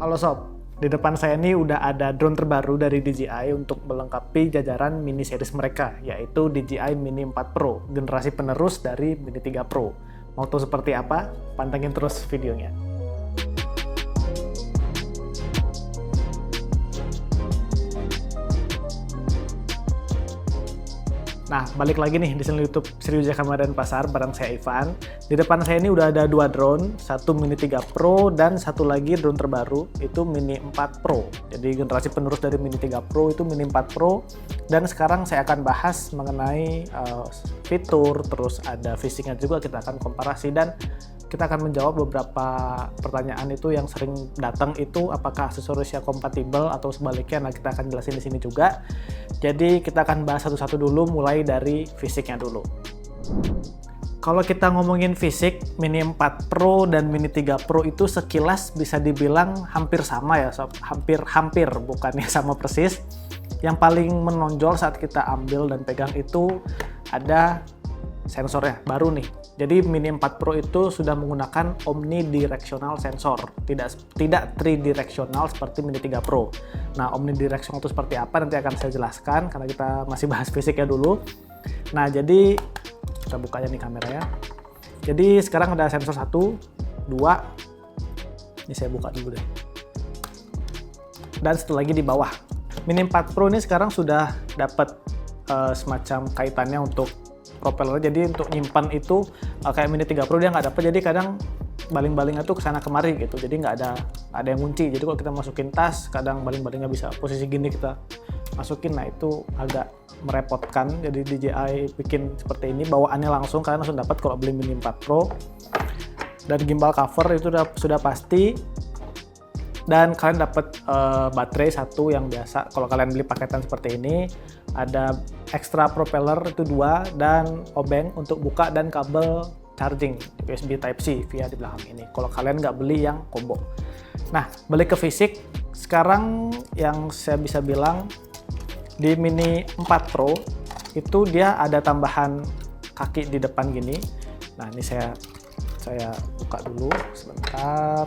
Halo sob, di depan saya ini udah ada drone terbaru dari DJI untuk melengkapi jajaran mini series mereka, yaitu DJI Mini 4 Pro, generasi penerus dari Mini 3 Pro. Mau tahu seperti apa? Pantengin terus videonya. Nah, balik lagi nih di channel YouTube Sriwijaya Kamera dan Pasar bareng saya Ivan. Di depan saya ini udah ada dua drone, satu Mini 3 Pro dan satu lagi drone terbaru itu Mini 4 Pro. Jadi generasi penerus dari Mini 3 Pro itu Mini 4 Pro. Dan sekarang saya akan bahas mengenai fitur, terus ada fisiknya juga, kita akan komparasi dan kita akan menjawab beberapa pertanyaan itu yang sering datang itu apakah aksesorisnya kompatibel atau sebaliknya. Nah, kita akan jelasin di sini juga. Jadi kita akan bahas satu-satu dulu, mulai dari fisiknya dulu. Kalau kita ngomongin fisik, Mini 4 Pro dan Mini 3 Pro itu sekilas bisa dibilang hampir sama ya sob. Hampir, bukannya sama persis. Yang paling menonjol saat kita ambil dan pegang itu ada sensornya baru nih. Jadi Mini 4 Pro itu sudah menggunakan omnidirectional sensor, tidak tridirectional seperti Mini 3 Pro. Nah, omnidirectional itu seperti apa nanti akan saya jelaskan karena kita masih bahas fisiknya dulu. Nah, jadi kita bukanya nih kameranya. Jadi sekarang ada sensor 1, 2. Ini saya buka dulu deh. Dan satu lagi di bawah. Mini 4 Pro ini sekarang sudah dapat semacam kaitannya untuk propeller, jadi untuk nyimpan itu kayak Mini 3 Pro dia nggak dapat, jadi kadang baling-balingnya tuh kesana kemari gitu, jadi nggak ada yang ngunci. Jadi kalau kita masukin tas, kadang baling-balingnya bisa posisi gini kita masukin, nah itu agak merepotkan. Jadi DJI bikin seperti ini, bawaannya langsung kalian langsung dapat kalau beli Mini 4 Pro. Dan gimbal cover itu sudah pasti. Dan kalian dapat baterai satu yang biasa. Kalau kalian beli paketan seperti ini, ada extra propeller itu 2 dan obeng untuk buka dan kabel charging USB Type-C via di belakang ini. Kalau kalian nggak beli yang combo. Nah, balik ke fisik. Sekarang yang saya bisa bilang di Mini 4 Pro itu dia ada tambahan kaki di depan gini. Nah, ini saya buka dulu sebentar.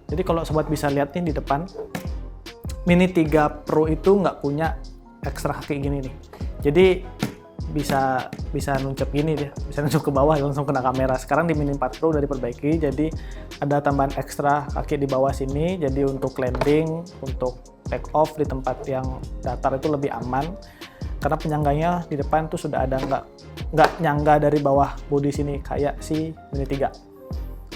Jadi kalau sobat bisa lihat nih di depan, Mini 3 Pro itu nggak punya ekstra kaki gini nih. Jadi bisa nuncep gini dia, bisa nuncep ke bawah langsung kena kamera. Sekarang di Mini 4 Pro udah diperbaiki, jadi ada tambahan ekstra kaki di bawah sini. Jadi untuk landing, untuk take off di tempat yang datar itu lebih aman. Karena penyangganya di depan tuh sudah ada nggak nyangga dari bawah bodi sini kayak si Mini 3.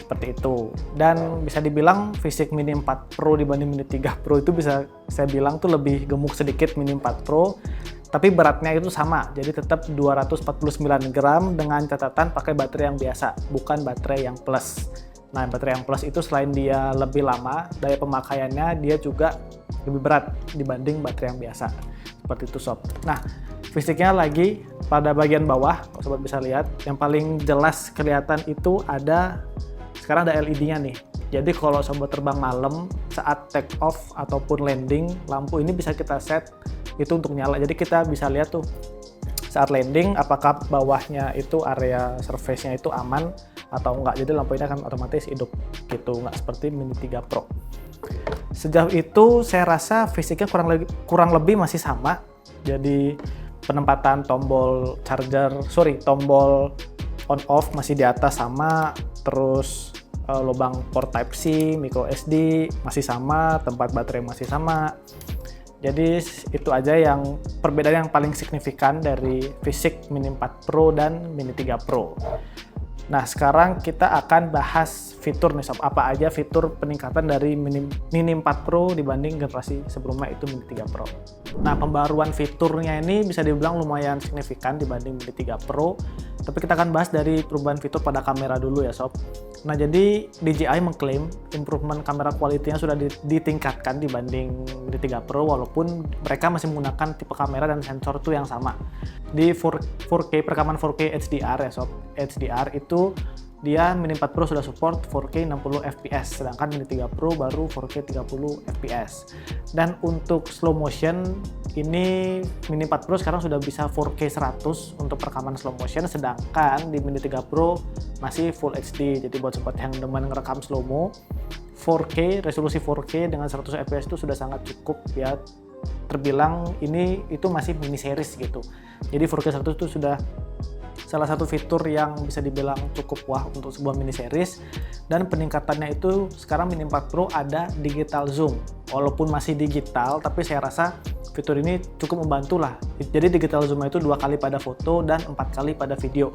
Seperti itu. Dan bisa dibilang fisik Mini 4 Pro dibanding Mini 3 Pro itu bisa saya bilang tuh lebih gemuk sedikit Mini 4 Pro, tapi beratnya itu sama, jadi tetap 249 gram dengan catatan pakai baterai yang biasa, bukan baterai yang plus. Nah, baterai yang plus itu selain dia lebih lama, daya pemakaiannya dia juga lebih berat dibanding baterai yang biasa. Seperti itu sob. Nah, fisiknya lagi pada bagian bawah, kalau sobat bisa lihat, yang paling jelas kelihatan itu sekarang ada LED-nya nih. Jadi kalau sobat terbang malam saat take off ataupun landing, lampu ini bisa kita set itu untuk nyala. Jadi kita bisa lihat tuh saat landing apakah bawahnya itu area surface-nya itu aman atau enggak. Jadi lampu ini akan otomatis hidup gitu, nggak seperti Mini 3 Pro. Sejauh itu saya rasa fisiknya kurang lebih masih sama. Jadi penempatan tombol tombol on off masih di atas sama, terus lubang port Type-C, micro SD masih sama, tempat baterai masih sama. Jadi itu aja yang perbedaan yang paling signifikan dari fisik Mini 4 Pro dan Mini 3 Pro. Nah, sekarang kita akan bahas fitur nih sob. Apa aja fitur peningkatan dari Mini 4 Pro dibanding generasi sebelumnya itu Mini 3 Pro. Nah, pembaruan fiturnya ini bisa dibilang lumayan signifikan dibanding Mini 3 Pro. Tapi kita akan bahas dari perubahan fitur pada kamera dulu ya sob. Nah, jadi DJI mengklaim improvement kamera quality-nya sudah ditingkatkan dibanding Mini 3 Pro, walaupun mereka masih menggunakan tipe kamera dan sensor itu yang sama. Di 4K perekaman 4K HDR ya sob. HDR itu dia Mini 4 Pro sudah support 4K 60 fps, sedangkan Mini 3 Pro baru 4K 30 fps. Dan untuk slow motion, ini Mini 4 Pro sekarang sudah bisa 4K 100 untuk rekaman slow motion, sedangkan di Mini 3 Pro masih Full HD. Jadi buat sobat yang demen ngerekam slow-mo, 4K, resolusi 4K dengan 100 fps itu sudah sangat cukup ya. Terbilang ini itu masih mini series gitu. Jadi 4K 100 itu sudah salah satu fitur yang bisa dibilang cukup wah untuk sebuah mini series. Dan peningkatannya itu sekarang Mini 4 Pro ada digital zoom. Walaupun masih digital, tapi saya rasa fitur ini cukup membantu lah. Jadi digital zoom itu 2 kali pada foto dan 4 kali pada video.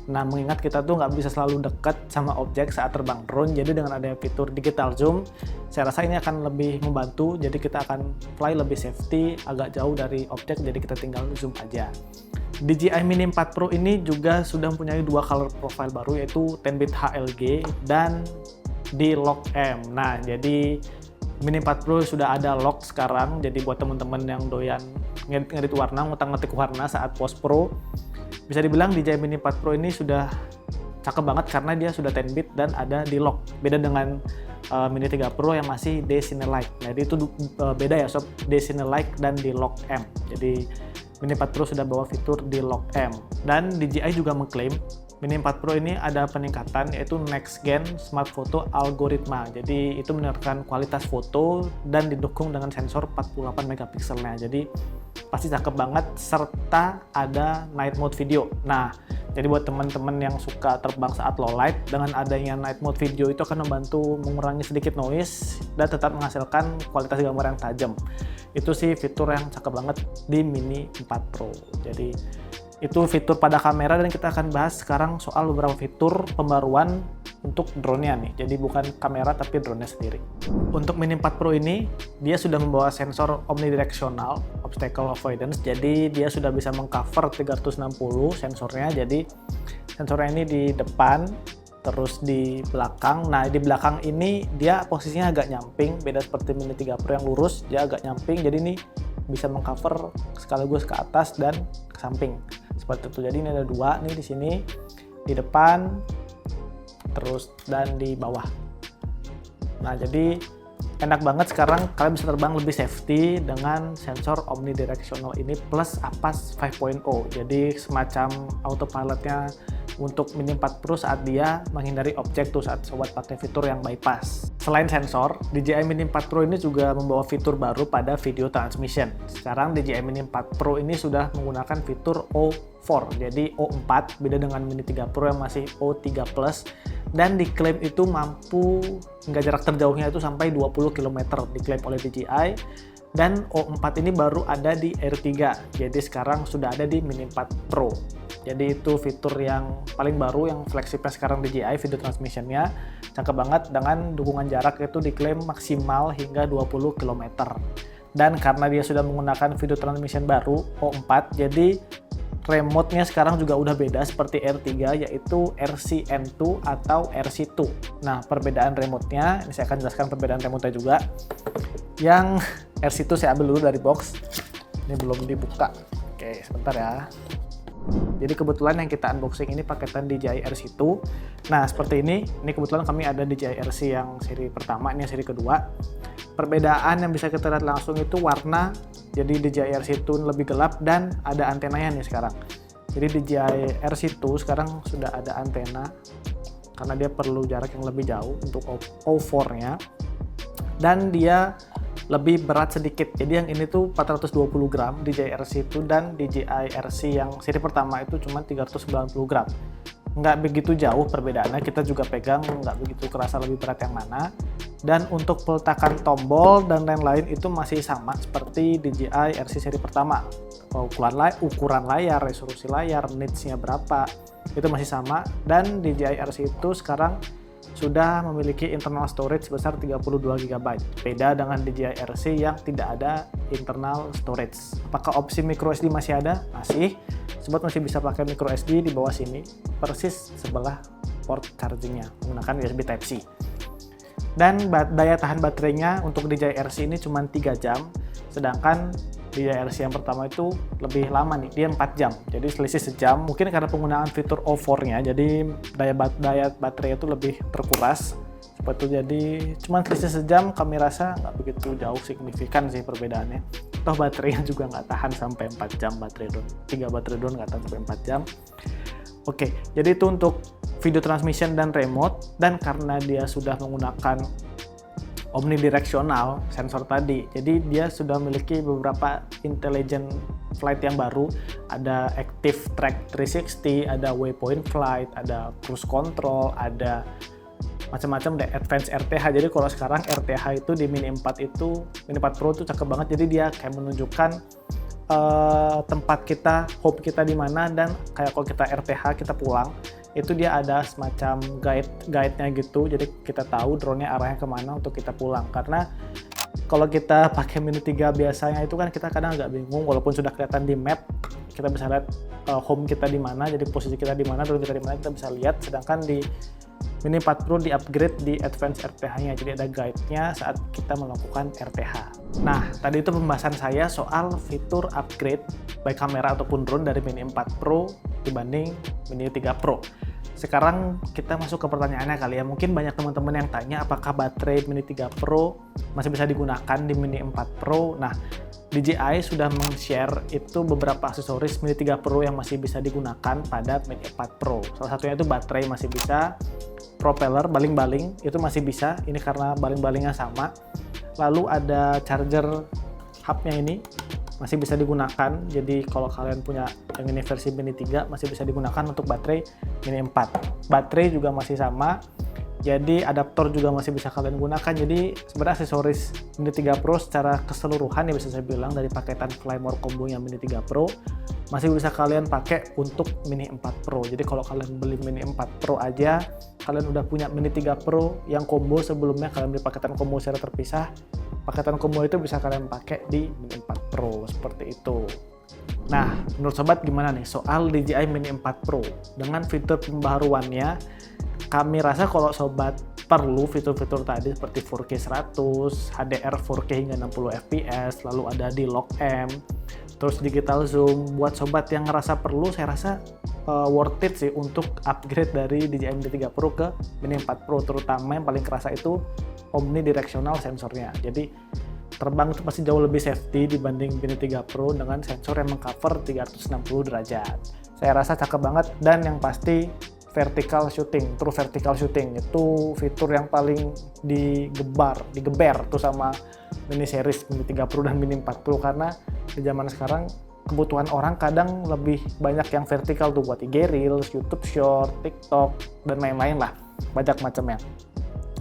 Nah, mengingat kita tuh nggak bisa selalu dekat sama objek saat terbang drone, jadi dengan adanya fitur digital zoom, saya rasa ini akan lebih membantu. Jadi kita akan fly lebih safety, agak jauh dari objek, jadi kita tinggal zoom aja. DJI Mini 4 Pro ini juga sudah mempunyai 2 color profile baru, yaitu 10-bit HLG dan D-Lock M. Nah, jadi Mini 4 Pro sudah ada lock sekarang, jadi buat teman-teman yang doyan ngedit warna, ngutak-ngetik warna saat post pro, bisa dibilang DJI Mini 4 Pro ini sudah cakep banget karena dia sudah 10-bit dan ada D-Lock. Beda dengan Mini 3 Pro yang masih D-Cine-like. Jadi itu beda ya sob, D-Cine-like dan D-Lock M. Jadi Mini 4 Pro sudah bawa fitur D-Lock M. Dan DJI juga mengklaim Mini 4 Pro ini ada peningkatan, yaitu Next Gen Smart Photo Algoritma. Jadi itu menaikkan kualitas foto dan didukung dengan sensor 48 megapikselnya. Jadi pasti cakep banget, serta ada night mode video. Nah, jadi buat teman-teman yang suka terbang saat low light, dengan adanya night mode video itu akan membantu mengurangi sedikit noise dan tetap menghasilkan kualitas gambar yang tajam. Itu sih fitur yang cakep banget di Mini 4 Pro. Jadi itu fitur pada kamera, dan kita akan bahas sekarang soal beberapa fitur pembaruan untuk drone-nya nih. Jadi bukan kamera tapi drone-nya sendiri. Untuk Mini 4 Pro ini, dia sudah membawa sensor omnidirectional obstacle avoidance. Jadi dia sudah bisa mengcover 360 sensornya. Jadi sensornya ini di depan, terus di belakang. Nah, di belakang ini dia posisinya agak nyamping, beda seperti Mini 3 Pro yang lurus, dia agak nyamping. Jadi ini bisa mengcover sekaligus ke atas dan ke samping. Seperti itu. Jadi ini ada 2 nih di sini, di depan, terus dan di bawah. Nah, jadi enak banget sekarang kalian bisa terbang lebih safety dengan sensor omnidirectional ini plus APAS 5.0. Jadi semacam autopilotnya untuk Mini 4 Pro saat dia menghindari objek tuh saat sobat pakai fitur yang bypass. Selain sensor, DJI Mini 4 Pro ini juga membawa fitur baru pada video transmission. Sekarang DJI Mini 4 Pro ini sudah menggunakan fitur O4, jadi O4, beda dengan Mini 3 Pro yang masih O3 Plus, dan diklaim itu mampu hingga jarak terjauhnya itu sampai 20 km diklaim oleh DJI. Dan O4 ini baru ada di R3, jadi sekarang sudah ada di Mini 4 Pro. Jadi itu fitur yang paling baru yang flagshipnya sekarang DJI, video transmissionnya cakep banget, dengan dukungan jarak itu diklaim maksimal hingga 20 km. Dan karena dia sudah menggunakan video transmission baru O4, jadi remote-nya sekarang juga udah beda seperti R3, yaitu RCN2 atau RC2. Nah, perbedaan remote-nya, ini saya akan jelaskan perbedaan remote-nya juga. Yang RC2 saya ambil dulu dari box, ini belum dibuka. Oke, sebentar ya. Jadi kebetulan yang kita unboxing ini paketan DJI RC2. Nah, seperti ini kebetulan kami ada DJI RC yang seri pertama, ini yang seri kedua. Perbedaan yang bisa kita lihat langsung itu warna. Jadi DJI RC2 lebih gelap dan ada antenanya nih sekarang. Jadi DJI RC2 sekarang sudah ada antena karena dia perlu jarak yang lebih jauh untuk O4-nya. Dan dia lebih berat sedikit. Jadi yang ini tuh 420 gram DJI RC2, dan DJI RC yang seri pertama itu cuma 390 gram. Nggak begitu jauh perbedaannya, kita juga pegang nggak begitu kerasa lebih berat yang mana. Dan untuk peletakan tombol dan lain-lain itu masih sama seperti DJI RC seri pertama. Ukuran layar, resolusi layar, nits-nya berapa, itu masih sama. Dan DJI RC itu sekarang sudah memiliki internal storage sebesar 32 GB. Beda dengan DJI RC yang tidak ada internal storage. Apakah opsi microSD masih ada? Masih. Sobat masih bisa pakai microSD di bawah sini, persis sebelah port chargingnya menggunakan USB Type-C. Dan daya tahan baterainya untuk DJI RC ini cuma 3 jam, sedangkan di RC yang pertama itu lebih lama nih, dia 4 jam. Jadi selisih sejam, mungkin karena penggunaan fitur O4-nya, jadi daya baterai itu lebih terkuras. Seperti itu, jadi cuman selisih sejam, kami rasa nggak begitu jauh signifikan sih perbedaannya. Toh baterainya juga nggak tahan sampai 4 jam baterai drone. 3 baterai drone nggak tahan sampai 4 jam. Oke, jadi itu untuk video transmission dan remote, dan karena dia sudah menggunakan omnidirectional sensor tadi, jadi dia sudah memiliki beberapa intelligent flight yang baru. Ada active track 360, ada waypoint flight, ada cruise control, ada macam-macam deh, advanced RTH. Jadi kalau sekarang RTH itu di Mini 4 itu, Mini 4 Pro itu cakep banget, jadi dia kayak menunjukkan tempat kita, home kita di mana, dan kayak kalau kita RTH kita pulang, itu dia ada semacam guide-nya gitu, jadi kita tahu drone-nya arahnya kemana untuk kita pulang. Karena kalau kita pakai Mini 3 biasanya itu kan kita kadang agak bingung, walaupun sudah kelihatan di map, kita bisa lihat home kita di mana, jadi posisi kita di mana, drone kita di mana, kita bisa lihat. Sedangkan di Mini 4 Pro di-upgrade di Advanced RTH-nya, jadi ada guide-nya saat kita melakukan RTH. Nah, tadi itu pembahasan saya soal fitur upgrade baik kamera ataupun drone dari Mini 4 Pro dibanding Mini 3 Pro. Sekarang kita masuk ke pertanyaannya kali ya. Mungkin banyak teman-teman yang tanya apakah baterai Mini 3 Pro masih bisa digunakan di Mini 4 Pro. Nah, DJI sudah meng-share itu beberapa aksesoris Mini 3 Pro yang masih bisa digunakan pada Mini 4 Pro. Salah satunya itu baterai masih bisa, propeller, baling-baling itu masih bisa, ini karena baling-balingnya sama. Lalu ada charger hub-nya ini masih bisa digunakan, jadi kalau kalian punya yang ini versi Mini 3 masih bisa digunakan untuk baterai Mini 4. Baterai juga masih sama, jadi adaptor juga masih bisa kalian gunakan. Jadi sebenarnya aksesoris Mini 3 Pro secara keseluruhan ya bisa saya bilang, dari paketan Flymore combo-nya Mini 3 Pro masih bisa kalian pakai untuk Mini 4 Pro. Jadi kalau kalian beli Mini 4 Pro aja, kalian udah punya Mini 3 Pro yang combo sebelumnya, kalian beli paketan combo secara terpisah, paketan combo itu bisa kalian pakai di Mini 4 Pro, seperti itu. Nah, menurut sobat gimana nih soal DJI Mini 4 Pro? Dengan fitur pembaharuannya, kami rasa kalau sobat perlu fitur-fitur tadi seperti 4K 100, HDR 4K hingga 60 fps, lalu ada D-Lock M, terus digital zoom. Buat sobat yang ngerasa perlu, saya rasa worth it sih untuk upgrade dari DJI Mini 3 Pro ke Mini 4 Pro, terutama yang paling kerasa itu omnidirectional sensornya. Jadi terbang itu pasti jauh lebih safety dibanding Mini 3 Pro dengan sensor yang mengcover 360 derajat. Saya rasa cakep banget, dan yang pasti vertical shooting, true vertical shooting itu fitur yang paling digeber tuh sama mini series Mini 3 Pro dan Mini 4 Pro, karena di zaman sekarang kebutuhan orang kadang lebih banyak yang vertikal tuh buat IG Reels, YouTube Short, TikTok, dan lain-lain lah, banyak macamnya.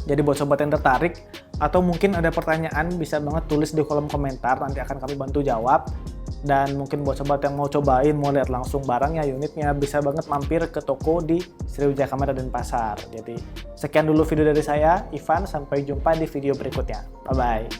Jadi buat sobat yang tertarik atau mungkin ada pertanyaan, bisa banget tulis di kolom komentar, nanti akan kami bantu jawab. Dan mungkin buat sobat yang mau cobain, mau lihat langsung barangnya, unitnya, bisa banget mampir ke toko di Sriwijaya Kamera Denpasar. Jadi sekian dulu video dari saya, Ivan. Sampai jumpa di video berikutnya. Bye-bye.